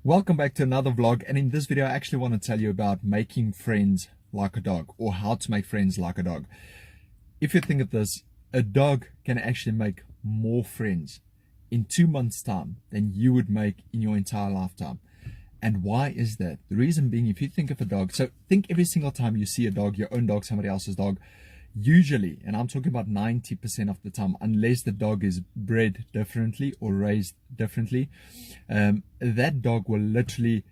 Welcome back to another vlog, and in this video I actually want to tell you about making friends like a dog, or how to make friends like a dog. If you think of this, a dog can actually make more friends in 2 months time than you would make in your entire lifetime. And why is that? The reason being, if you think of a dog, so think every single time you see a dog, your own dog, somebody else's dog, usually, and I'm talking about 90% of the time, unless the dog is bred differently or raised differently, that dog will literally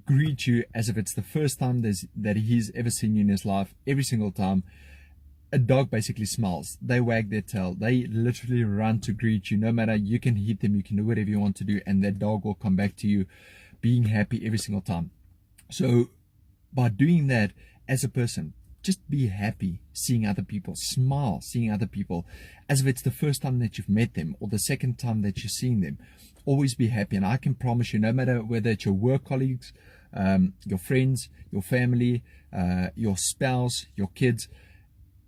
greet you as if it's the first time that he's ever seen you in his life. Every single time a dog basically smiles, they wag their tail, they literally run to greet you. No matter, you can hit them, you can do whatever you want to do, and that dog will come back to you being happy every single time. So by doing that, as a person, just be happy seeing other people, smile seeing other people as if it's the first time that you've met them or the second time that you're seeing them. Always be happy, and I can promise you, no matter whether it's your work colleagues, your friends, your family, your spouse, your kids,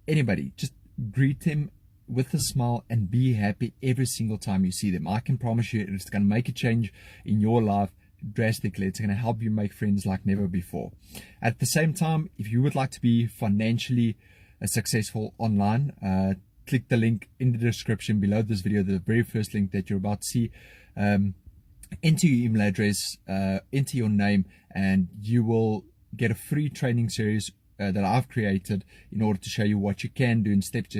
anybody, just greet them with a smile and be happy every single time you see them. I can promise you it's going to make a change in your life drastically. It's going to help you make friends like never before. At the same time, if you would like to be financially successful online, click the link in the description below this video, the very first link that you're about to see. Enter your email address, enter your name, and you will get a free training series that I've created in order to show you what you can do and steps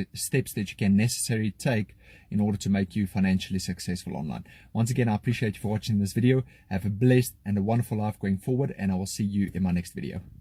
that you can necessarily take in order to make you financially successful online. Once again, I appreciate you for watching this video. Have a blessed and a wonderful life going forward, and I will see you in my next video.